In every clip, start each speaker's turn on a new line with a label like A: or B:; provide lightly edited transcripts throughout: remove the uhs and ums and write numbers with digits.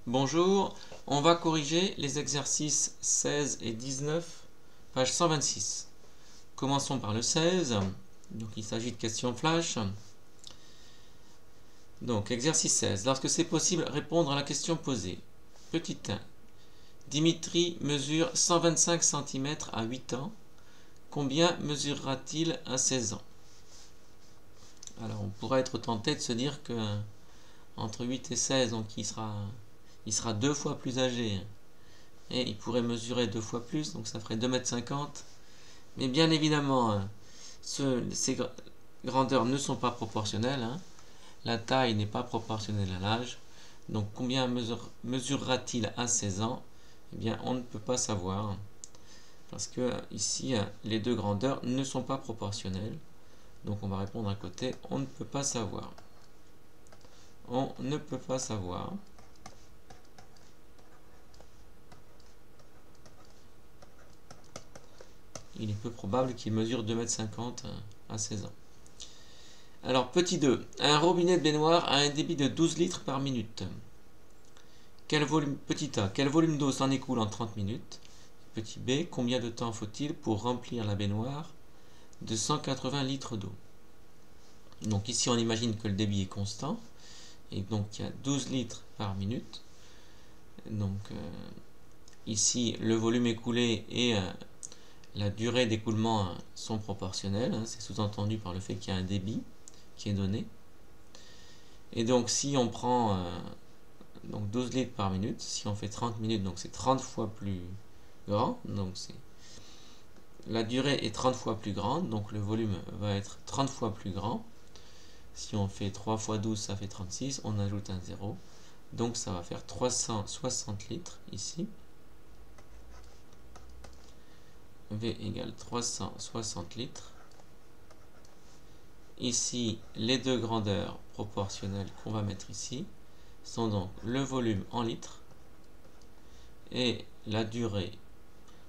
A: Bonjour, on va corriger les exercices 16 et 19, page 126. Commençons par le 16. Donc il s'agit de questions flash. Donc exercice 16. Lorsque c'est possible, répondre à la question posée. Petit 1. Dimitri mesure 125 cm à 8 ans. Combien mesurera-t-il à 16 ans? Alors on pourrait être tenté de se dire que entre 8 et 16, donc il sera 2 fois plus âgé. Et il pourrait mesurer 2 fois plus, donc ça ferait 2,50 m. Mais bien évidemment, ces grandeurs ne sont pas proportionnelles. La taille n'est pas proportionnelle à l'âge. Donc combien mesurera-t-il à 16 ans? Eh bien, on ne peut pas savoir. Parce que ici, les deux grandeurs ne sont pas proportionnelles. Donc on va répondre à côté, on ne peut pas savoir. On ne peut pas savoir. Il est peu probable qu'il mesure 2,50 m à 16 ans. Alors, petit 2. Un robinet de baignoire a un débit de 12 litres par minute. Petit A. Quel volume d'eau s'en écoule en 30 minutes? Petit B. Combien de temps faut-il pour remplir la baignoire de 180 litres d'eau? Donc ici, on imagine que le débit est constant. Et donc, il y a 12 litres par minute. Donc, ici, le volume écoulé et la durée d'écoulement sont proportionnels. C'est sous-entendu par le fait qu'il y a un débit qui est donné. Et donc, si on prend donc 12 litres par minute, si on fait 30 minutes, donc c'est 30 fois plus grand. Donc, la durée est 30 fois plus grande, donc le volume va être 30 fois plus grand. Si on fait 3 fois 12, ça fait 36. On ajoute un 0. Donc, ça va faire 360 litres ici. V égale 360 litres. Ici, les deux grandeurs proportionnelles qu'on va mettre ici sont donc le volume en litres et la durée.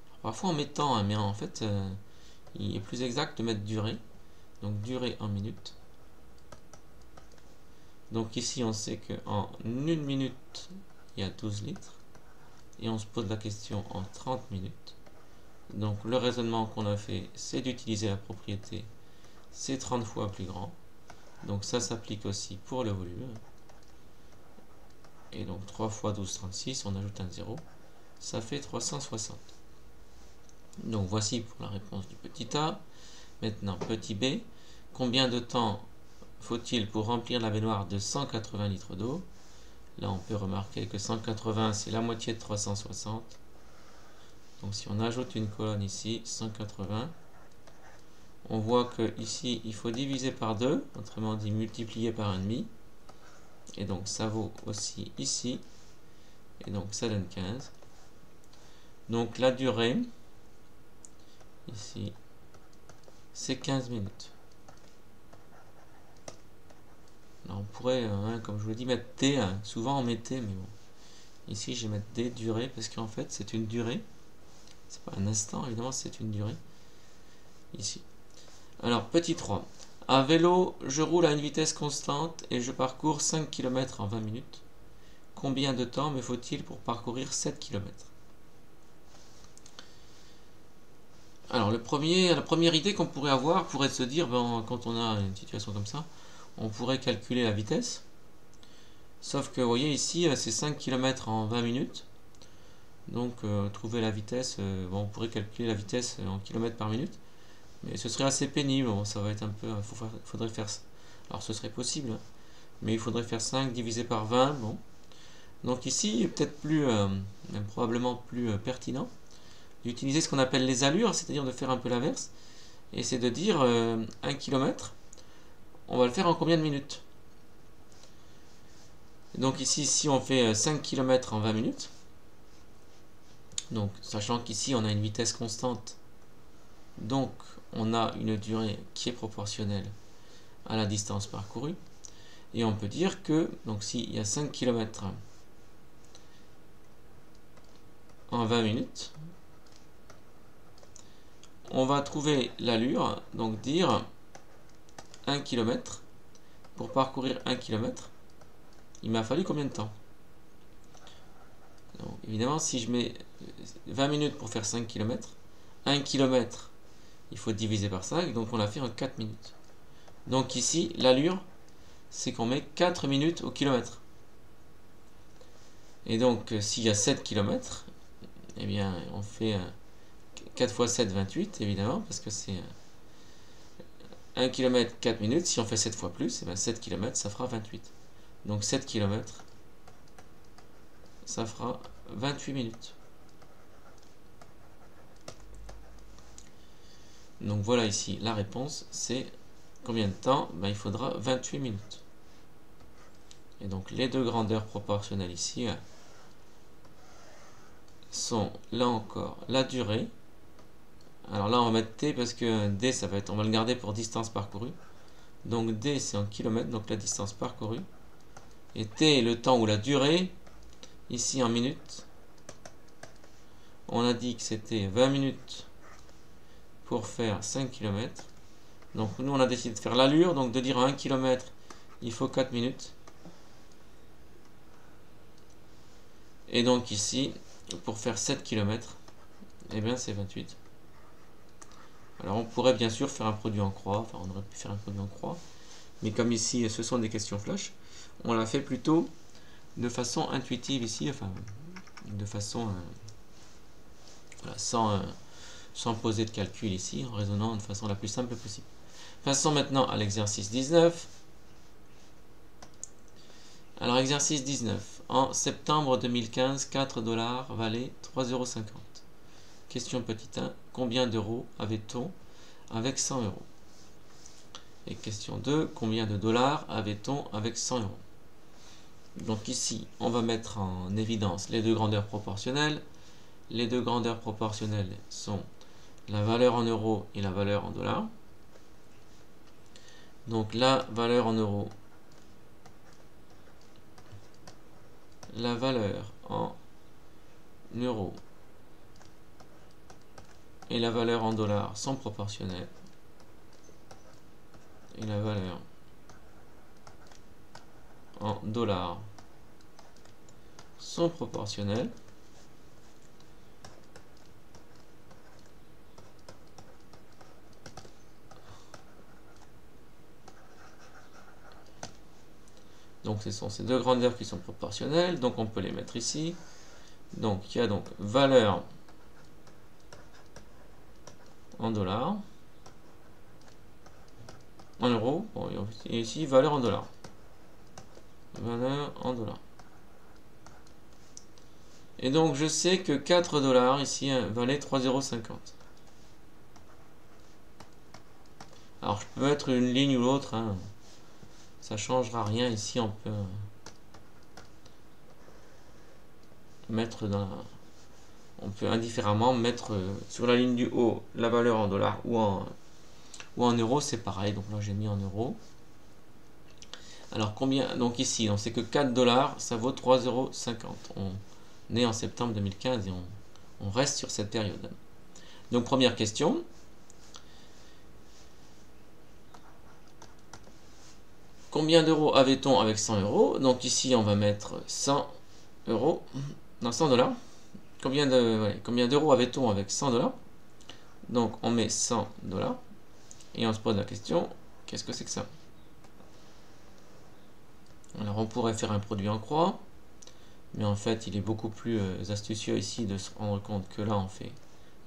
A: Alors, parfois on met temps, mais en fait, il est plus exact de mettre durée. Donc durée en minutes. Donc ici, on sait qu'en 1 minute, il y a 12 litres. Et on se pose la question en 30 minutes. Donc le raisonnement qu'on a fait, c'est d'utiliser la propriété c'est 30 fois plus grand. Donc ça s'applique aussi pour le volume. Et donc 3 fois 12, 36, on ajoute un 0. Ça fait 360. Donc voici pour la réponse du petit A. Maintenant, petit B. Combien de temps faut-il pour remplir la baignoire de 180 litres d'eau? Là, on peut remarquer que 180, c'est la moitié de 360. Donc si on ajoute une colonne ici, 180, on voit que ici, il faut diviser par 2, autrement dit multiplier par 1,5. Et donc ça vaut aussi ici. Et donc ça donne 15. Donc la durée, ici, c'est 15 minutes. Alors on pourrait, comme je vous l'ai dit, mettre D. Souvent on met T, mais bon. Ici je vais mettre D, durée, parce qu'en fait c'est une durée. C'est pas un instant, évidemment, c'est une durée. Ici. Alors, petit 3. À vélo, je roule à une vitesse constante et je parcours 5 km en 20 minutes. Combien de temps me faut-il pour parcourir 7 km? Alors, la première idée qu'on pourrait avoir pourrait se dire, quand on a une situation comme ça, on pourrait calculer la vitesse. Sauf que, vous voyez, ici, c'est 5 km en 20 minutes. Donc, trouver la vitesse, on pourrait calculer la vitesse en km par minute. Mais ce serait assez pénible, ça va être un peu, faudrait faire ça. Alors ce serait possible, mais il faudrait faire 5 divisé par 20, bon. Donc ici, peut-être plus, même probablement plus pertinent, d'utiliser ce qu'on appelle les allures, c'est-à-dire de faire un peu l'inverse, et c'est de dire 1 km, on va le faire en combien de minutes? Donc ici, si on fait 5 km en 20 minutes, donc sachant qu'ici on a une vitesse constante, donc on a une durée qui est proportionnelle à la distance parcourue. Et on peut dire que, donc s'il y a 5 km en 20 minutes, on va trouver l'allure, donc dire 1 km. Pour parcourir 1 km, il m'a fallu combien de temps? évidemment, si je mets 20 minutes pour faire 5 km, 1 km, il faut diviser par 5, donc on l'a fait en 4 minutes. Donc ici, l'allure, c'est qu'on met 4 minutes au kilomètre. Et donc, s'il y a 7 km, eh bien, on fait 4 fois 7, 28, évidemment, parce que c'est 1 km, 4 minutes. Si on fait 7 fois plus, eh bien 7 km, ça fera 28. Donc 7 km, ça fera 28 minutes. Donc voilà ici, la réponse, c'est combien de temps? Ben, il faudra 28 minutes. Et donc les deux grandeurs proportionnelles ici sont, là encore, la durée. Alors là, on va mettre T parce que D, ça va être, on va le garder pour distance parcourue. Donc D, c'est en kilomètres, donc la distance parcourue. Et T est le temps ou la durée, ici en minutes. On a dit que c'était 20 minutes pour faire 5 km. Donc nous, on a décidé de faire l'allure, donc de dire en 1 km, il faut 4 minutes. Et donc ici, pour faire 7 km, eh bien c'est 28. Alors on pourrait bien sûr faire un produit en croix, enfin on aurait pu faire un produit en croix, mais comme ici ce sont des questions flash, on l'a fait plutôt de façon intuitive ici, enfin de façon voilà, sans poser de calcul ici, en raisonnant de façon la plus simple possible. Passons maintenant à l'exercice 19. Alors exercice 19. En septembre 2015, 4 $ valaient 3,50 €. Question petit 1. Combien d'euros avait-on avec 100 €? Et question 2. Combien de dollars avait-on avec 100 €? Donc ici, on va mettre en évidence les deux grandeurs proportionnelles. Les deux grandeurs proportionnelles sont la valeur en euros et la valeur en dollars. Donc la valeur en euros, la valeur en euros et la valeur en dollars sont proportionnelles. Et la valeur en dollars sont proportionnelles. Donc ce sont ces deux grandeurs qui sont proportionnelles, donc on peut les mettre ici. Donc il y a donc valeur en dollars, en euros, bon, et ici valeur en dollars. Valeur en dollars. Et donc je sais que 4 $ ici valait 3,50 €. Alors je peux mettre une ligne ou l'autre, hein. Ça changera rien ici, on peut mettre on peut indifféremment mettre sur la ligne du haut la valeur en dollars ou en euros, c'est pareil, donc là j'ai mis en euros. Alors combien, donc ici on sait que 4 $ ça vaut 3,50 €. On est en septembre 2015 et on reste sur cette période. Donc première question. Combien d'euros avait-on avec 100 €? Donc ici on va mettre 100 €, non 100 $. Combien d'euros avait-on avec 100 $? Donc on met 100 $ et on se pose la question, qu'est-ce que c'est que ça? Alors on pourrait faire un produit en croix, mais en fait il est beaucoup plus astucieux ici de se rendre compte que là on fait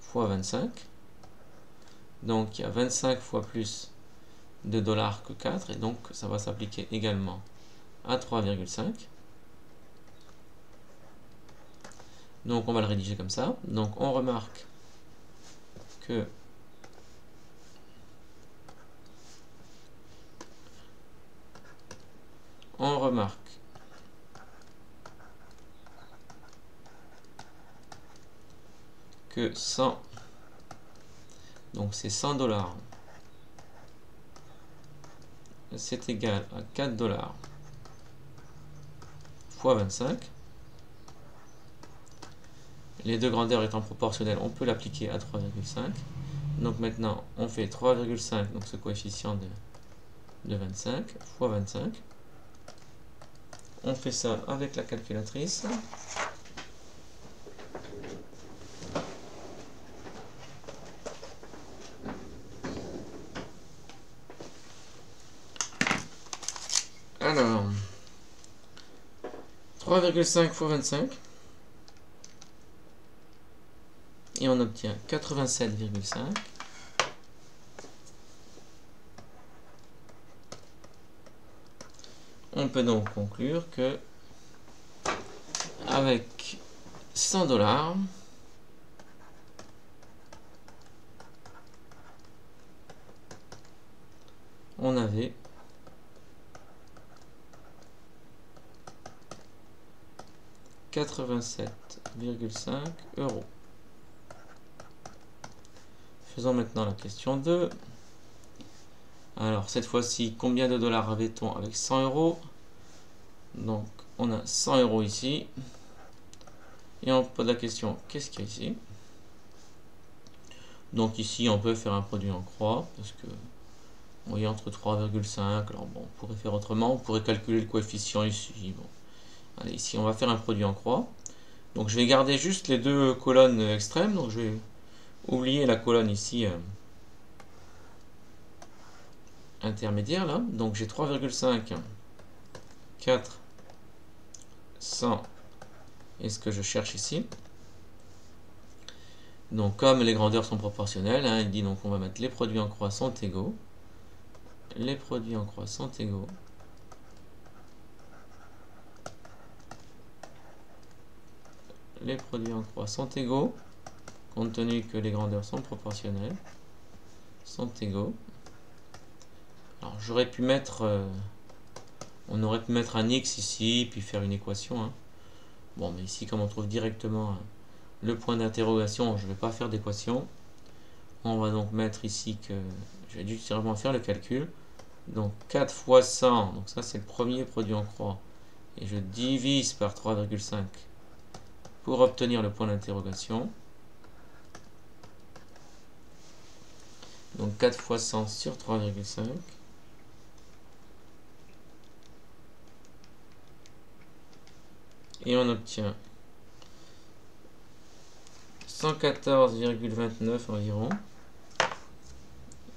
A: fois 25. Donc il y a 25 fois plus de dollars que 4, et donc ça va s'appliquer également à 3,5. Donc on va le rédiger comme ça. Donc on remarque que que 100, donc c'est 100 $, c'est égal à 4 $ fois 25. Les deux grandeurs étant proportionnelles, on peut l'appliquer à 3,5. Donc maintenant, on fait 3,5, donc ce coefficient de 25, fois 25. On fait ça avec la calculatrice. 3,5 fois 25. Et on obtient 87,5. On peut donc conclure que avec 100 $, on avait 87,5 €. Faisons maintenant la question 2. Alors cette fois-ci, combien de dollars avait-on avec 100 €? Donc on a 100 € ici. Et on pose la question, qu'est-ce qu'il y a ici? Donc ici on peut faire un produit en croix, parce que vous voyez entre 3,5, alors bon, on pourrait faire autrement, on pourrait calculer le coefficient ici. Bon. Allez, ici on va faire un produit en croix. Donc je vais garder juste les deux colonnes extrêmes, donc je vais oublier la colonne ici intermédiaire là. Donc j'ai 3,5, 4, 100 et ce que je cherche ici. Donc comme les grandeurs sont proportionnelles, il dit donc on va mettre les produits en croix sont égaux. Les produits en croix sont égaux. Les produits en croix sont égaux, compte tenu que les grandeurs sont proportionnelles, sont égaux. Alors j'aurais pu mettre, on aurait pu mettre un x ici, puis faire une équation. Bon, mais ici comme on trouve directement le point d'interrogation, je ne vais pas faire d'équation. On va donc mettre ici que je vais directement faire le calcul. Donc 4 fois 100, donc ça c'est le premier produit en croix. Et je divise par 3,5 pour obtenir le point d'interrogation. Donc 4 fois 100 sur 3,5. Et on obtient 114,29 environ.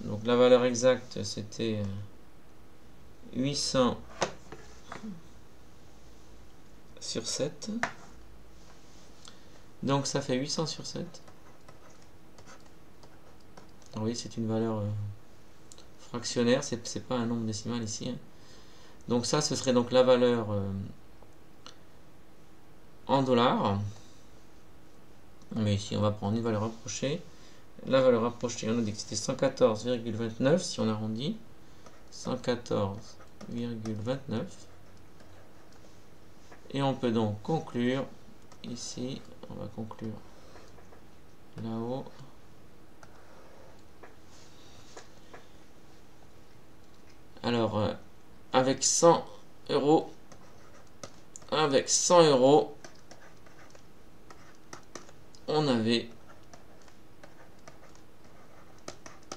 A: Donc la valeur exacte c'était 800 sur 7. Donc ça fait 800 sur 7. Alors oui, c'est une valeur fractionnaire, c'est pas un nombre décimal ici. Donc ça, ce serait donc la valeur en dollars. Mais ici, on va prendre une valeur rapprochée. La valeur rapprochée, on a dit que c'était 114,29 si on arrondit. 114,29. Et on peut donc conclure, ici, on va conclure là-haut. Alors, avec 100 €, on avait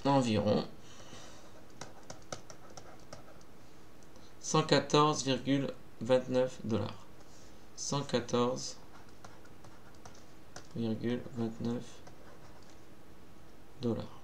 A: environ 114,29 $. 114,29 $.